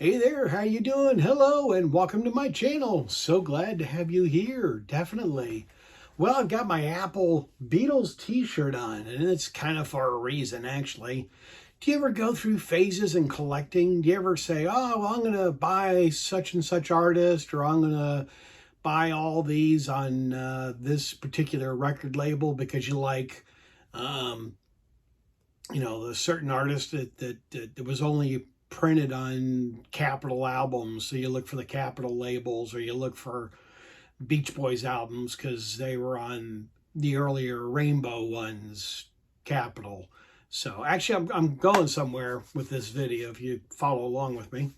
Hey there, how you doing? Hello and welcome to my channel. So glad to have you here, definitely. Well, I've got my Apple Beatles t-shirt on, and it's kind of for a reason, actually. Do you ever go through phases in collecting? Do you ever say, oh, well, I'm going to buy such and such artist, or I'm going to buy all these on this particular record label because you like, um, the certain artist that was only printed on Capitol albums. So you look for the Capitol labels, or you look for Beach Boys albums because they were on the earlier Rainbow ones, Capitol. So actually, I'm going somewhere with this video if you follow along with me.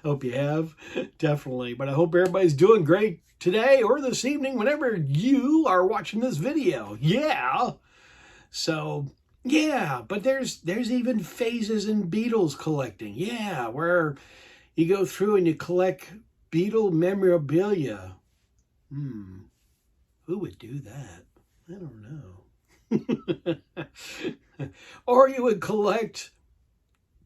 Hope you have, definitely. But I hope everybody's doing great today or this evening, whenever you are watching this video. Yeah. So yeah, but there's even phases in Beatles collecting. Yeah, where you go through and you collect Beatle memorabilia. Who would do that? I don't know. Or you would collect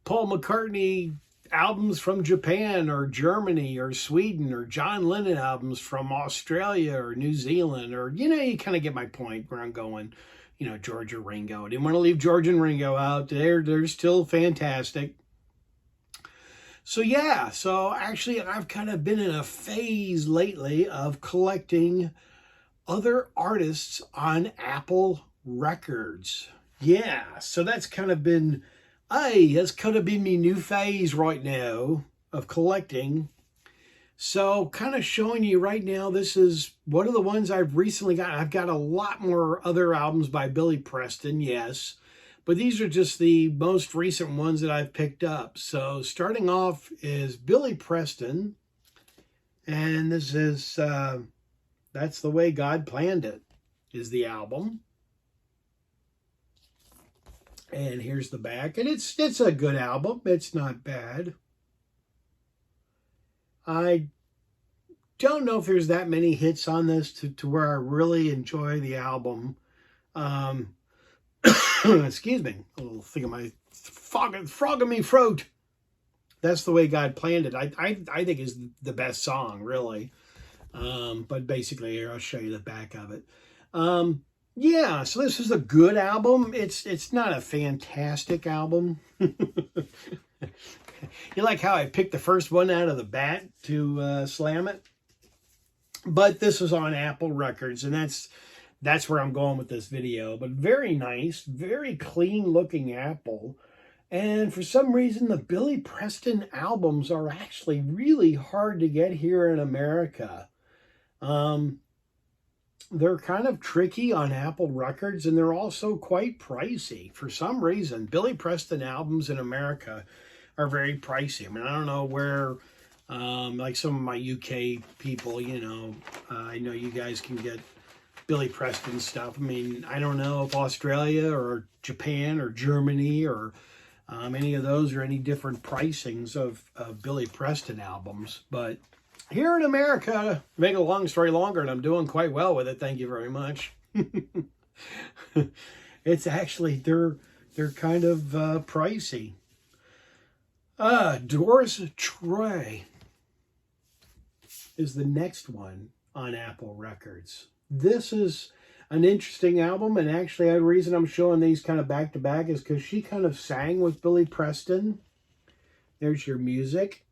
Paul McCartney albums from Japan or Germany or Sweden, or John Lennon albums from Australia or New Zealand, or, you kind of get my point where I'm going. George or Ringo. I didn't want to leave George and Ringo out. They're still fantastic. So yeah, so actually I've kind of been in a phase lately of collecting other artists on Apple Records. Yeah, so that's kind of been my new phase right now of collecting. So kind of showing you right now, this is one of the ones I've recently got. I've got a lot more other albums by Billy Preston, yes. But these are just the most recent ones that I've picked up. So starting off is Billy Preston. And this is, That's the Way God Planned It, is the album. And here's the back. And it's a good album. It's not bad. I don't know if there's that many hits on this to where I really enjoy the album. Excuse me, a little thing of my frog in me throat. That's the Way God Planned It. I think is the best song, really. But basically, here I'll show you the back of it. Yeah, so this is a good album. It's not a fantastic album. You like how I picked the first one out of the bat to slam it? But this is on Apple Records, and that's where I'm going with this video. But very nice, very clean looking Apple. And for some reason, the Billy Preston albums are actually really hard to get here in America. They're kind of tricky on Apple Records, and they're also quite pricey. For some reason, Billy Preston albums in America are very pricey. I mean, I don't know where, like some of my UK people, I know you guys can get Billy Preston stuff. I mean, I don't know if Australia or Japan or Germany or any of those are any different pricings of Billy Preston albums. But here in America, to make a long story longer, and I'm doing quite well with it, thank you very much. It's actually, they're kind of pricey. Doris Troy is the next one on Apple Records. This is an interesting album, and actually the reason I'm showing these kind of back to back is because she kind of sang with Billy Preston. There's your music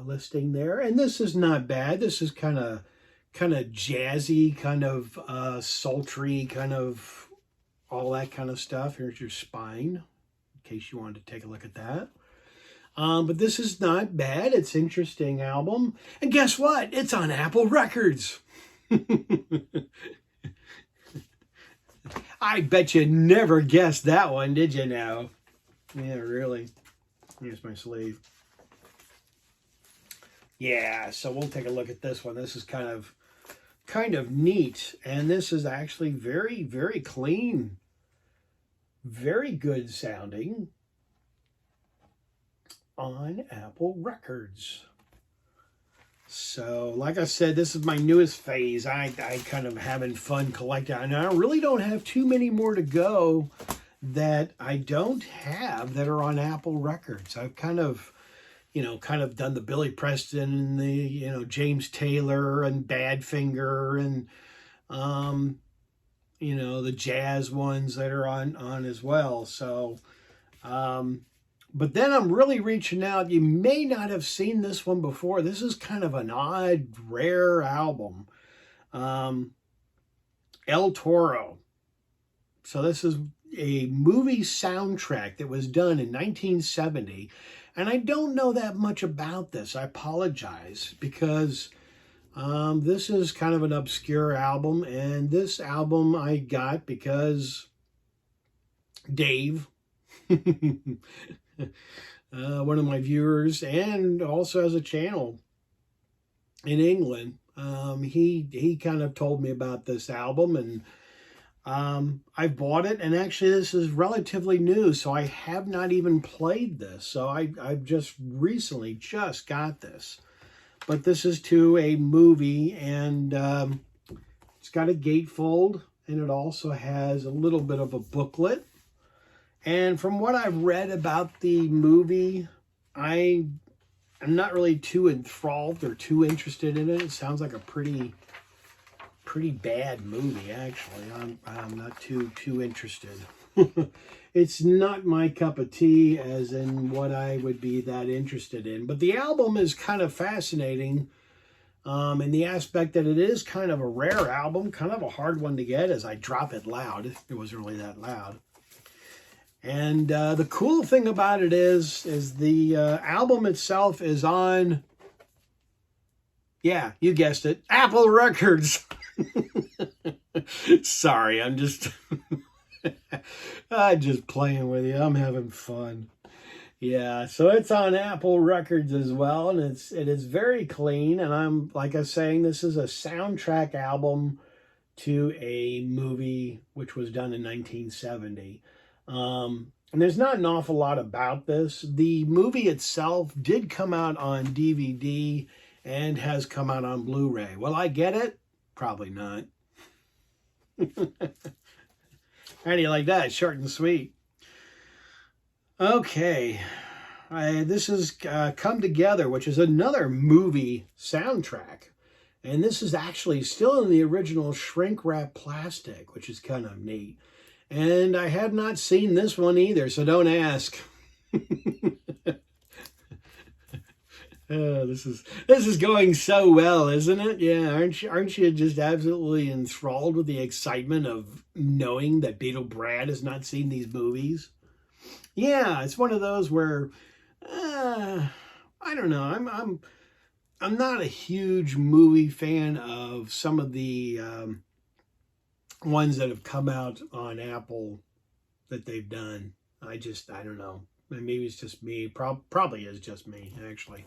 listing there, and this is not bad. This is kind of jazzy, kind of sultry, kind of all that kind of stuff. Here's your spine, in case you wanted to take a look at that. But this is not bad. It's an interesting album. And guess what? It's on Apple Records. I bet you never guessed that one, did you now? Yeah, really. Here's my sleeve. Yeah, so we'll take a look at this one. This is kind of neat. And this is actually very, very clean. Very good sounding on Apple Records. So, like I said, this is my newest phase. I kind of having fun collecting. And I really don't have too many more to go that I don't have that are on Apple Records. I've kind of, kind of done the Billy Preston and the, James Taylor and Badfinger and, the jazz ones that are on as well. So, but then I'm really reaching out. You may not have seen this one before. This is kind of an odd, rare album. El Toro. So this is a movie soundtrack that was done in 1970. And I don't know that much about this. I apologize because this is kind of an obscure album. And this album I got because Dave, one of my viewers, and also has a channel in England, he kind of told me about this album, and I bought it, and actually this is relatively new, so I have not even played this. So I've just recently just got this. But this is to a movie, and it's got a gatefold, and it also has a little bit of a booklet. And from what I've read about the movie, I'm not really too enthralled or too interested in it. It sounds like a pretty bad movie, actually. I'm not too interested. It's not my cup of tea, as in what I would be that interested in. But the album is kind of fascinating in the aspect that it is kind of a rare album, kind of a hard one to get, as I drop it loud. It wasn't really that loud. And the cool thing about it is the album itself is on, yeah, you guessed it, Apple Records. Sorry, I'm just playing with you. I'm having fun. Yeah, so it's on Apple Records as well, and it is very clean. And I'm, like I was saying, this is a soundtrack album to a movie which was done in 1970. And there's not an awful lot about this. The movie itself did come out on DVD and has come out on Blu-ray. Will I get it? Probably not. How do you like that? Short and sweet. Okay. This is Come Together, which is another movie soundtrack. And this is actually still in the original shrink wrap plastic, which is kind of neat. And I have not seen this one either, so don't ask. Oh, this is going so well, isn't it? Yeah, aren't you just absolutely enthralled with the excitement of knowing that Beetle Brad has not seen these movies? Yeah, it's one of those where I don't know. I'm not a huge movie fan of some of the ones that have come out on Apple that they've done. I don't know. Maybe it's just me. Probably is just me, actually.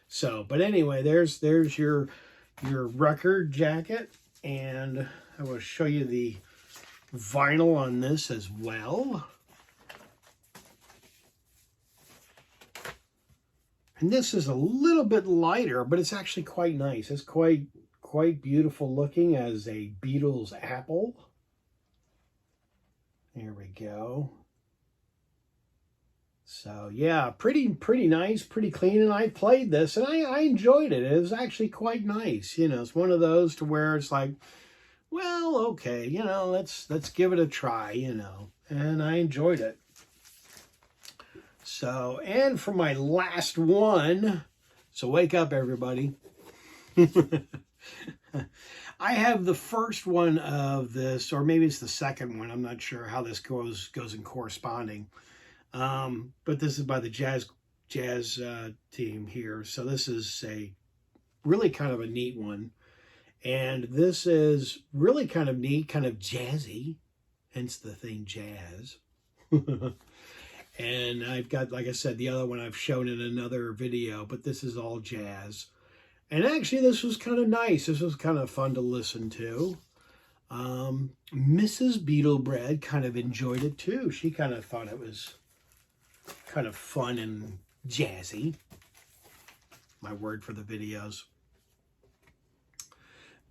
So, but anyway, there's your record jacket, and I will show you the vinyl on this as well. And this is a little bit lighter, but it's actually quite nice. It's quite beautiful looking as a Beatles apple. There we go. So yeah, pretty nice, pretty clean. And I played this and I enjoyed it. It was actually quite nice. It's one of those to where it's like, well, okay, let's give it a try, and I enjoyed it. So, and for my last one, so wake up everybody. I have the first one of this, or maybe it's the second one. I'm not sure how this goes in corresponding. But this is by the jazz team here. So this is a really kind of a neat one. And this is really kind of neat, kind of jazzy, hence the thing jazz. And I've got, like I said, the other one I've shown in another video, but this is all jazz. And actually, this was kind of nice. This was kind of fun to listen to. Mrs. Beetlebread kind of enjoyed it too. She kind of thought it was kind of fun and jazzy. My word for the videos.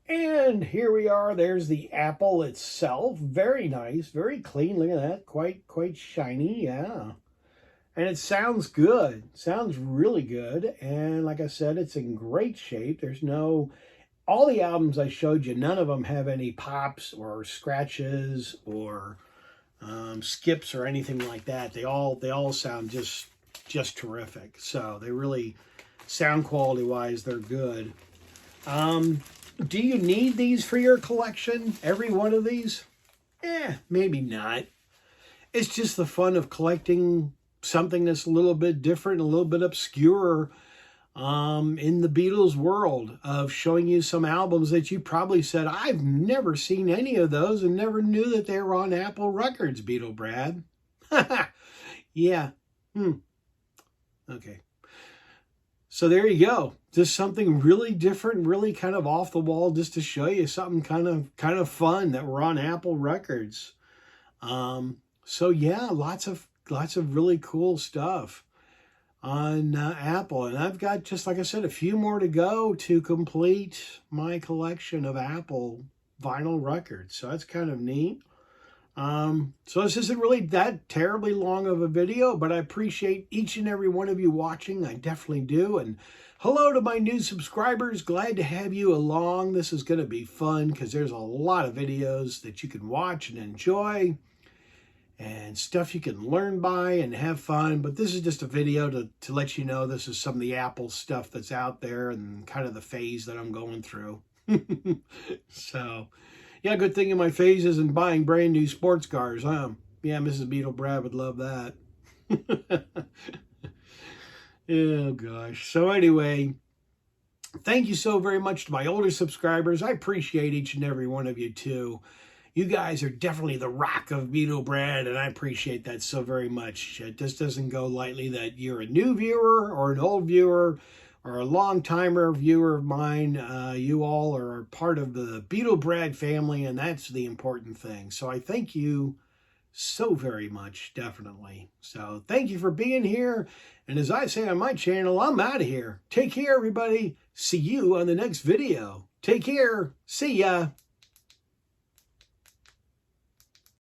And here we are. There's the apple itself. Very nice, very clean. Look at that. Quite shiny. Yeah. And it sounds good. Sounds really good. And like I said, it's in great shape. There's no, all the albums I showed you, none of them have any pops or scratches or skips or anything like that. They all sound just terrific. So they really, sound quality wise, they're good. Do you need these for your collection? Every one of these? Maybe not. It's just the fun of collecting something that's a little bit different, a little bit obscure in the Beatles world, of showing you some albums that you probably said, I've never seen any of those and never knew that they were on Apple Records, Beatle Brad. Yeah. Okay. So there you go. Just something really different, really kind of off the wall, just to show you something kind of fun that we're on Apple Records. So yeah, lots of really cool stuff on Apple. And I've got, just like I said, a few more to go to complete my collection of Apple vinyl records. So that's kind of neat. So this isn't really that terribly long of a video, but I appreciate each and every one of you watching. I definitely do. And hello to my new subscribers. Glad to have you along. This is going to be fun because there's a lot of videos that you can watch and enjoy, and stuff you can learn by and have fun. But this is just a video to let you know this is some of the Apple stuff that's out there and kind of the phase that I'm going through. So, yeah, good thing in my phase isn't buying brand new sports cars, huh? Yeah, Mrs. Beetle Brad would love that. Oh, gosh. So anyway, thank you so very much to my older subscribers. I appreciate each and every one of you, too. You guys are definitely the rock of Beetle Brad, and I appreciate that so very much. It just doesn't go lightly that you're a new viewer or an old viewer or a long-timer viewer of mine. You all are part of the Beetle Brad family, and that's the important thing. So I thank you so very much, definitely. So thank you for being here. And as I say on my channel, I'm out of here. Take care, everybody. See you on the next video. Take care. See ya.